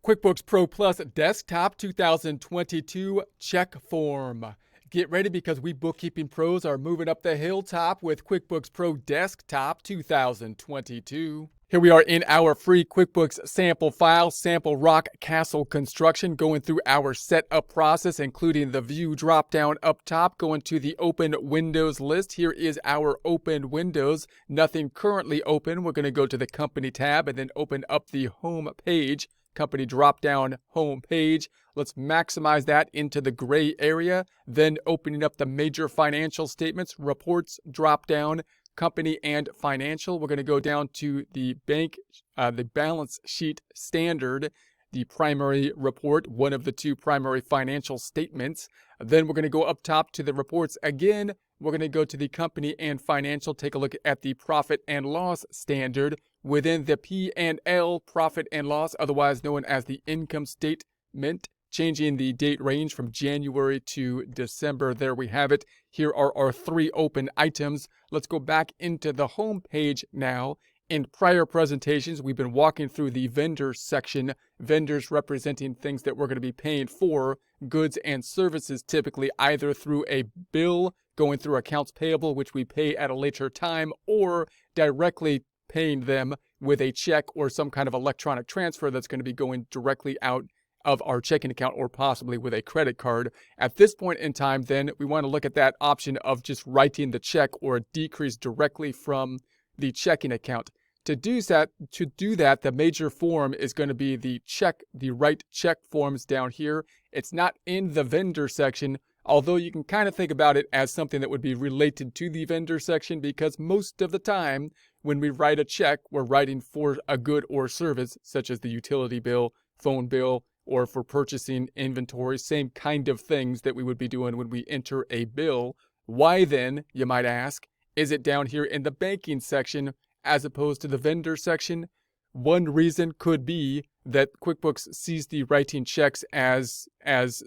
QuickBooks Pro Plus Desktop 2022 check form. Get ready because we bookkeeping pros are moving up the hilltop with QuickBooks Pro Desktop 2022. Here we are in our free QuickBooks sample file, Sample Rock Castle Construction, going through our setup process, including the view drop-down up top, going to the Open Windows list. Here is our Open Windows. Nothing currently open. We're going to go to the Company tab and then open up the Home page. Company drop-down home page. Let's maximize that into the gray area. Then opening up the major financial statements, reports drop-down, company and financial. We're going to go down to the the balance sheet standard, the primary report, one of the two primary financial statements. Then we're going to go up top to the reports again. We're going to go to the company and financial, take a look at the profit and loss standard within the P&L, profit and loss, otherwise known as the income statement, changing the date range from January to December. There we have it. Here are our three open items. Let's go back into the home page now. In prior presentations, we've been walking through the vendor section, vendors representing things that we're going to be paying for, goods and services, typically either through a bill going through accounts payable, which we pay at a later time, or directly paying them with a check or some kind of electronic transfer that's going to be going directly out of our checking account or possibly with a credit card. At this point in time, then, we want to look at that option of just writing the check or a decrease directly from the checking account. To do that, the major form is going to be the write check forms down here. It's not in the vendor section, although you can kind of think about it as something that would be related to the vendor section, because most of the time when we write a check, we're writing for a good or service, such as the utility bill, phone bill, or for purchasing inventory, same kind of things that we would be doing when we enter a bill. Why then, you might ask, is it down here in the banking section as opposed to the vendor section? One reason could be that QuickBooks sees the writing checks as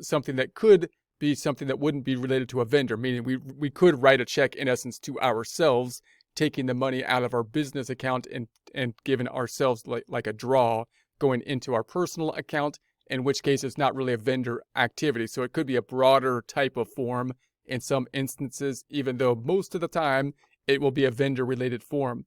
something that could be something that wouldn't be related to a vendor, meaning we could write a check in essence to ourselves, taking the money out of our business account and giving ourselves like a draw going into our personal account, in which case it's not really a vendor activity. So it could be a broader type of form in some instances, even though most of the time it will be a vendor related form,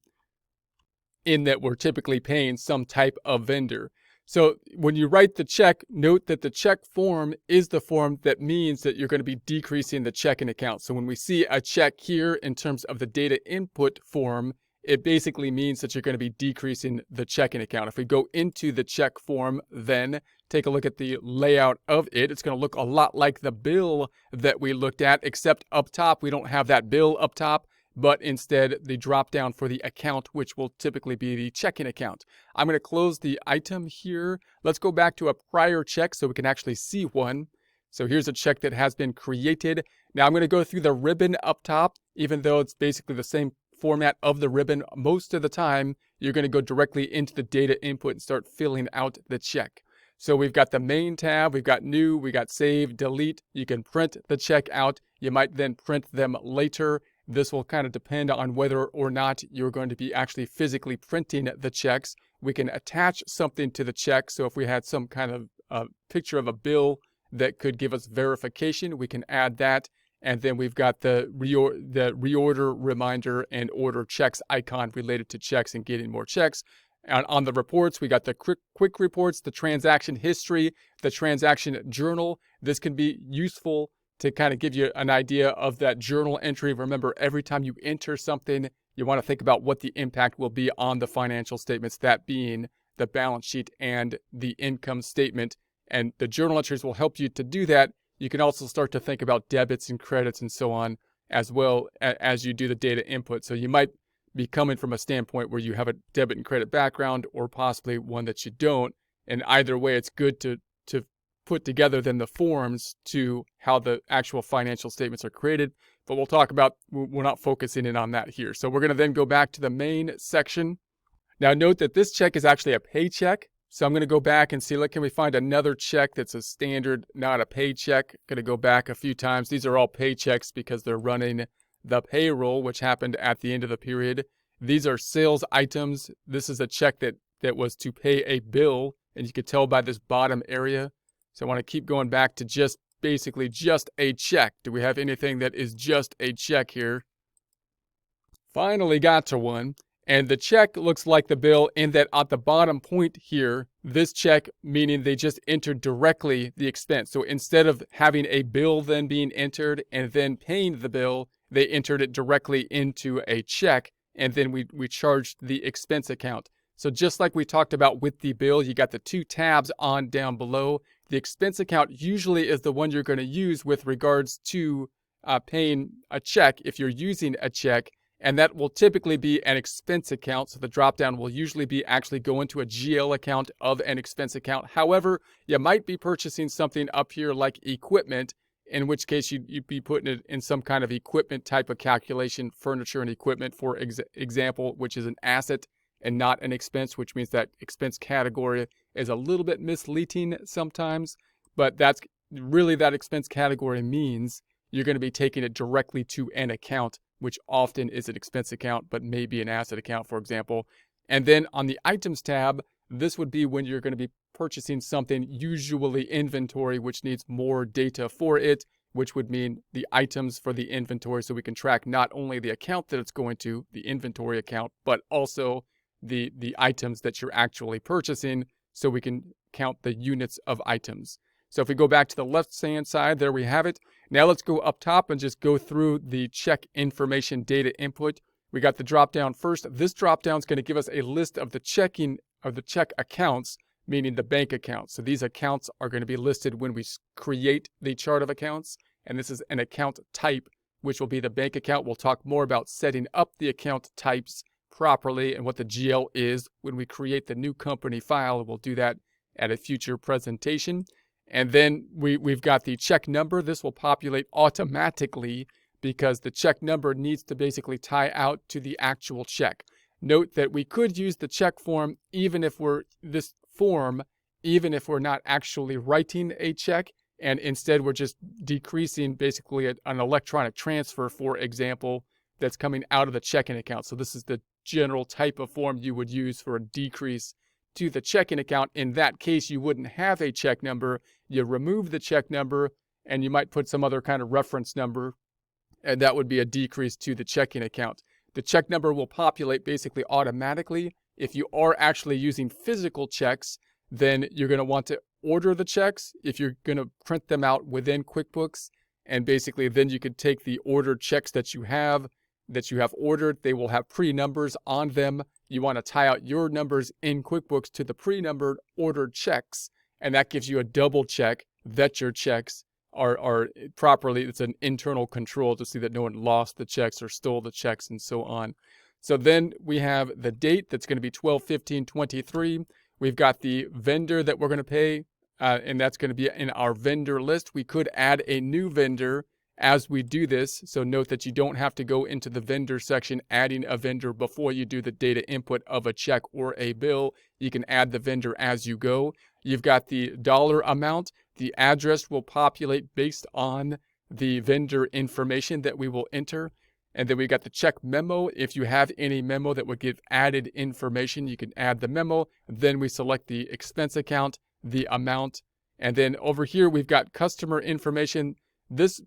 in that we're typically paying some type of vendor. So when you write the check, note that the check form is the form that means that you're going to be decreasing the checking account. So when we see a check here in terms of the data input form, it basically means that you're going to be decreasing the checking account. If we go into the check form, then take a look at the layout of it. It's going to look a lot like the bill that we looked at, except up top, we don't have that bill up top, but instead the drop down for the account, which will typically be the checking account. I'm going to close the item here. Let's go back to a prior check so we can actually see one. So here's a check that has been created. Now I'm going to go through the ribbon up top, even though it's basically the same format of the ribbon. Most of the time, you're going to go directly into the data input and start filling out the check. So we've got the main tab, we've got new, we got save, delete. You can print the check out. You might then print them later. This will kind of depend on whether or not you're going to be actually physically printing the checks. We can attach something to the check. So if we had some kind of picture of a bill that could give us verification, we can add that. And then we've got the reorder reminder and order checks icon related to checks and getting more checks. And on the reports, we got the quick reports, the transaction history, the transaction journal. This can be useful to kind of give you an idea of that journal entry. Remember, every time you enter something, you want to think about what the impact will be on the financial statements, that being the balance sheet and the income statement. And the journal entries will help you to do that. You can also start to think about debits and credits and so on as well as you do the data input. So you might be coming from a standpoint where you have a debit and credit background or possibly one that you don't. And either way, it's good to put together then the forms to how the actual financial statements are created. But we'll talk about, we're not focusing in on that here. So we're going to then go back to the main section. Now note that this check is actually a paycheck. So I'm going to go back and see, can we find another check that's a standard, not a paycheck? Going to go back a few times. These are all paychecks because they're running the payroll, which happened at the end of the period. These are sales items. This is a check that was to pay a bill and you can tell by this bottom area. So I want to keep going back to just basically just a check. Do we have anything that is just a check here? Finally got to one. And the check looks like the bill in that at the bottom point here, this check, meaning they just entered directly the expense. So instead of having a bill then being entered and then paying the bill, they entered it directly into a check, and then we charged the expense account. So just like we talked about with the bill, you got the two tabs on down below. The expense account usually is the one you're going to use with regards to paying a check if you're using a check. And that will typically be an expense account. So the dropdown will usually be actually go into a GL account of an expense account. However, you might be purchasing something up here like equipment, in which case you'd be putting it in some kind of equipment type of calculation, furniture and equipment, for example, which is an asset and not an expense, which means that expense category is a little bit misleading sometimes. But that's really that expense category means you're going to be taking it directly to an account, which often is an expense account, but may be an asset account, for example. And then on the items tab, this would be when you're going to be purchasing something, usually inventory, which needs more data for it, which would mean the items for the inventory. So we can track not only the account that it's going to, the inventory account, but also the items that you're actually purchasing, so we can count the units of items. So if we go back to the left-hand side, there we have it. Now let's go up top and just go through the check information data input. We got the drop down first. This drop down is going to give us a list of the check accounts, meaning the bank accounts. So these accounts are going to be listed when we create the chart of accounts. And this is an account type, which will be the bank account. We'll talk more about setting up the account types properly and what the GL is when we create the new company file. We'll do that at a future presentation. And then we've got the check number. This will populate automatically because the check number needs to basically tie out to the actual check. Note that we could use the check form even if we're not actually writing a check, and instead we're just decreasing basically an electronic transfer, for example, that's coming out of the checking account. So this is the general type of form you would use for a decrease to the checking account. In that case, you wouldn't have a check number. You remove the check number and you might put some other kind of reference number, and that would be a decrease to the checking account. The check number will populate basically automatically. If you are actually using physical checks, then you're going to want to order the checks if you're going to print them out within QuickBooks, and basically then you could take the ordered checks that you have ordered. They will have pre-numbers on them. You want to tie out your numbers in QuickBooks to the pre-numbered ordered checks, and that gives you a double check that your checks are properly. It's an internal control to see that no one lost the checks or stole the checks and so on. So then we have the date that's going to be 12/15/23. We've got the vendor that we're going to pay, and that's going to be in our vendor list. We could add a new vendor as we do this. So note that you don't have to go into the vendor section adding a vendor before you do the data input of a check or a bill. You can add the vendor as you go. You've got the dollar amount. The address will populate based on the vendor information that we will enter. And then we got the check memo. If you have any memo that would give added information, you can add the memo. Then we select the expense account, the amount. And then over here, we've got customer information. This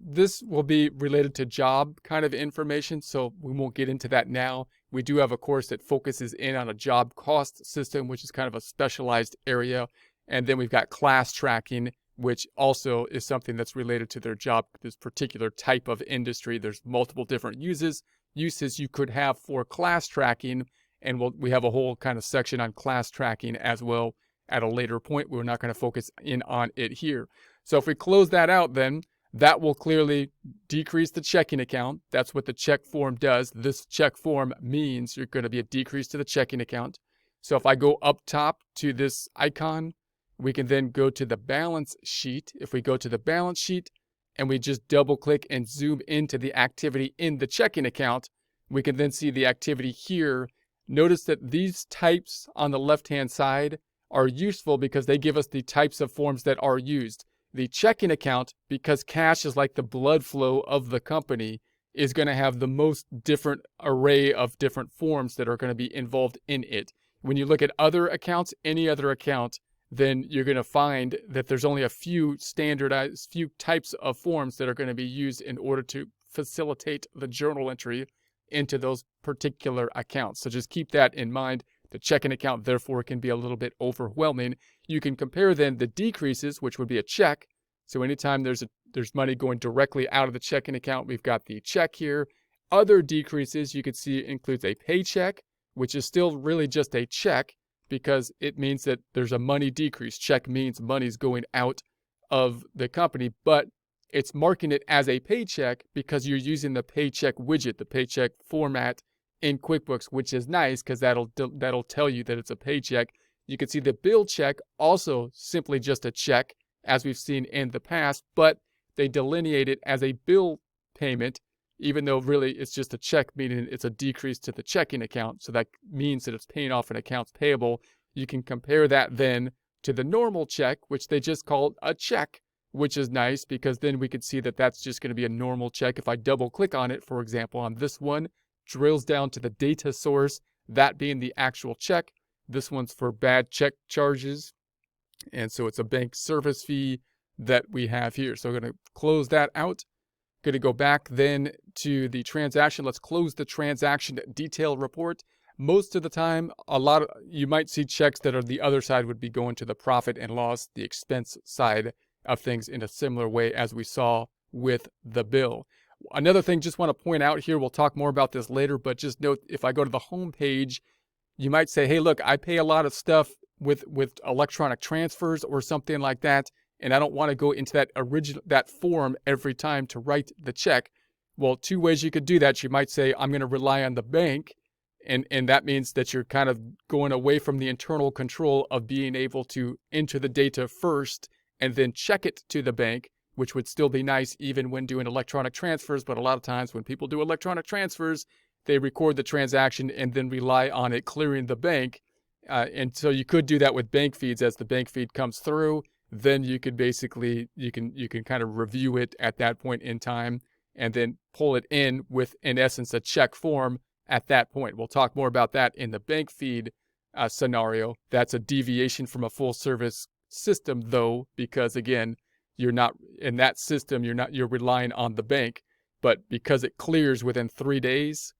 will be related to job kind of information, so we won't get into that now. We do have a course that focuses in on a job cost system, which is kind of a specialized area. And then we've got class tracking, which also is something that's related to their job, this particular type of industry. There's multiple different uses you could have for class tracking, and we have a whole kind of section on class tracking as well at a later point. We're not going to focus in on it here. So if we close that out, then that will clearly decrease the checking account. That's what the check form does. This check form means you're going to be a decrease to the checking account. So if I go up top to this icon, we can then go to the balance sheet. If we go to the balance sheet and we just double click and zoom into the activity in the checking account, we can then see the activity here. Notice that these types on the left-hand side are useful because they give us the types of forms that are used. The checking account, because cash is like the blood flow of the company, is going to have the most different array of different forms that are going to be involved in it. When you look at other accounts, any other account, then you're going to find that there's only a few types of forms that are going to be used in order to facilitate the journal entry into those particular accounts. So just keep that in mind. The checking account, therefore, can be a little bit overwhelming. You can compare then the decreases, which would be a check. So anytime there's money going directly out of the checking account, we've got the check here. Other decreases you can see includes a paycheck, which is still really just a check because it means that there's a money decrease. Check means money's going out of the company, but it's marking it as a paycheck because you're using the paycheck widget, the paycheck format in QuickBooks, which is nice because that'll tell you that it's a paycheck. You can see the bill check, also simply just a check, as we've seen in the past, but they delineate it as a bill payment, even though really it's just a check, meaning it's a decrease to the checking account. So that means that it's paying off an accounts payable. You can compare that then to the normal check, which they just called a check, which is nice because then we could see that that's just going to be a normal check. If I double click on it, for example, on this one, drills down to the data source, that being the actual check. This one's for bad check charges. And so it's a bank service fee that we have here. So we're going to close that out. Going to go back then to the transaction. Let's close the transaction detail report. Most of the time, you might see checks that are the other side would be going to the profit and loss, the expense side of things in a similar way as we saw with the bill. Another thing just want to point out here, we'll talk more about this later, but just note if I go to the home page, you might say, hey, look, I pay a lot of stuff with electronic transfers or something like that, and I don't want to go into that form every time to write the check. Well, two ways you could do that. You might say, I'm going to rely on the bank, and that means that you're kind of going away from the internal control of being able to enter the data first and then check it to the bank, which would still be nice even when doing electronic transfers. But a lot of times when people do electronic transfers, they record the transaction and then rely on it clearing the bank. And so you could do that with bank feeds. As the bank feed comes through, then you could basically, you can kind of review it at that point in time and then pull it in with, in essence, a check form at that point. We'll talk more about that in the bank feed scenario. That's a deviation from a full service system though, because again, you're not in that system, you're relying on the bank, but because it clears within 3 days,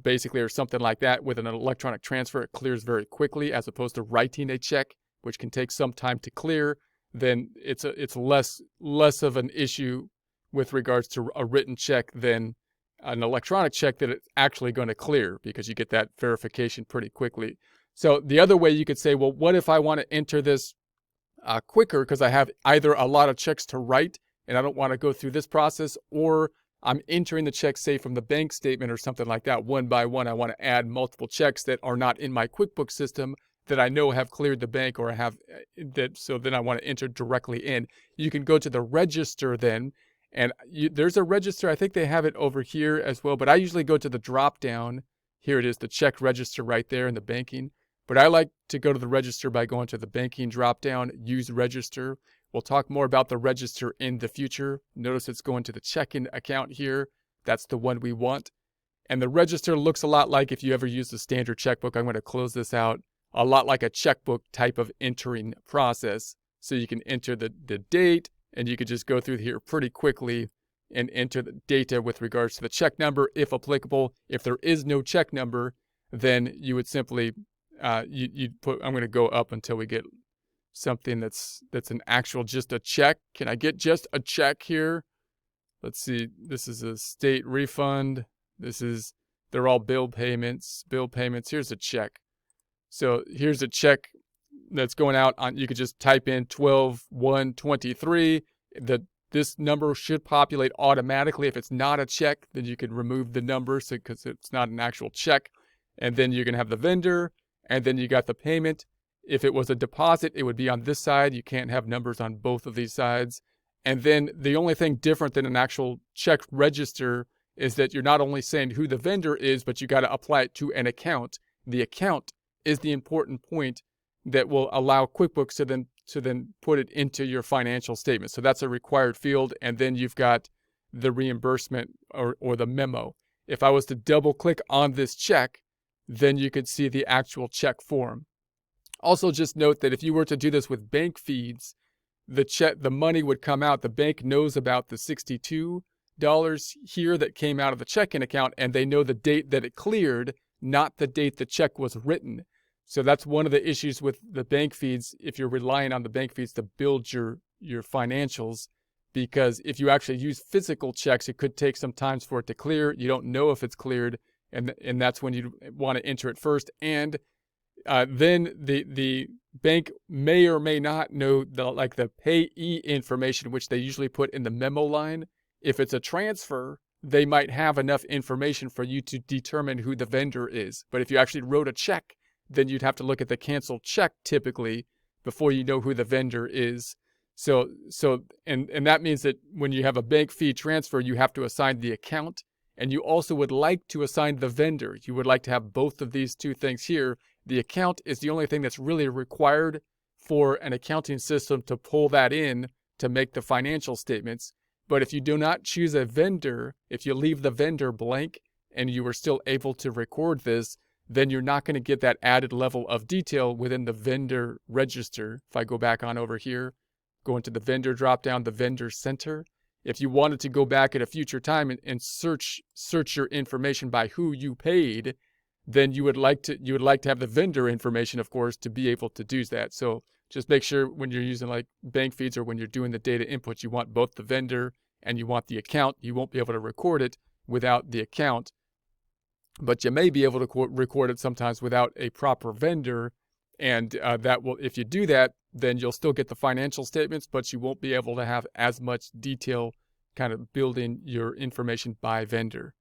basically, or something like that, with an electronic transfer, it clears very quickly as opposed to writing a check, which can take some time to clear. Then it's less of an issue with regards to a written check than an electronic check that it's actually going to clear because you get that verification pretty quickly. So the other way you could say, well, what if I want to enter this quicker because I have either a lot of checks to write and I don't want to go through this process, or I'm entering the check, say, from the bank statement or something like that, one by one. I want to add multiple checks that are not in my QuickBooks system that I know have cleared the bank or have that. So then I want to enter directly in. You can go to the register then, and there's a register. I think they have it over here as well, but I usually go to the drop down. Here it is, the check register right there in the banking. But I like to go to the register by going to the banking drop down, use register. We'll talk more about the register in the future. Notice it's going to the checking account here. That's the one we want. And the register looks a lot like, if you ever use the standard checkbook, I'm going to close this out, a lot like a checkbook type of entering process. So you can enter the date, and you could just go through here pretty quickly and enter the data with regards to the check number, if applicable. If there is no check number, then you would simply, you'd put, I'm going to go up until we get something that's an actual, just a check. Can I get just a check here? Let's see. This is a state refund. They're all bill payments. Here's a check. So here's a check that's going out on, you could just type in 12/1/23. This number should populate automatically. If it's not a check, then you can remove the number because it's not an actual check. And then you're going to have the vendor, and then you got the payment. If it was a deposit, it would be on this side. You can't have numbers on both of these sides. And then the only thing different than an actual check register is that you're not only saying who the vendor is, but you got to apply it to an account. The account is the important point that will allow QuickBooks to then put it into your financial statement. So that's a required field. And then you've got the reimbursement or the memo. If I was to double click on this check, then you could see the actual check form. Also, just note that if you were to do this with bank feeds, the money would come out. The bank knows about the $62 here that came out of the checking account, and they know the date that it cleared, not the date the check was written. So that's one of the issues with the bank feeds if you're relying on the bank feeds to build your financials, because if you actually use physical checks, it could take some time for it to clear. You don't know if it's cleared, and that's when you want to enter it first. And then the bank may or may not know the payee information, which they usually put in the memo line. If it's a transfer, they might have enough information for you to determine who the vendor is. But if you actually wrote a check, then you'd have to look at the canceled check typically before you know who the vendor is. So that means that when you have a bank fee transfer, you have to assign the account, and you also would like to assign the vendor. You would like to have both of these two things here. The account is the only thing that's really required for an accounting system to pull that in to make the financial statements. But if you do not choose a vendor, if you leave the vendor blank and you are still able to record this, then you're not going to get that added level of detail within the vendor register. If I go back on over here, go into the vendor dropdown, the vendor center. If you wanted to go back at a future time and search your information by who you paid, then you would like to have the vendor information, of course, to be able to do that. So just make sure when you're using like bank feeds or when you're doing the data input, you want both the vendor and you want the account. You won't be able to record it without the account, but you may be able to record it sometimes without a proper vendor. And that will, if you do that, then you'll still get the financial statements, but you won't be able to have as much detail kind of building your information by vendor.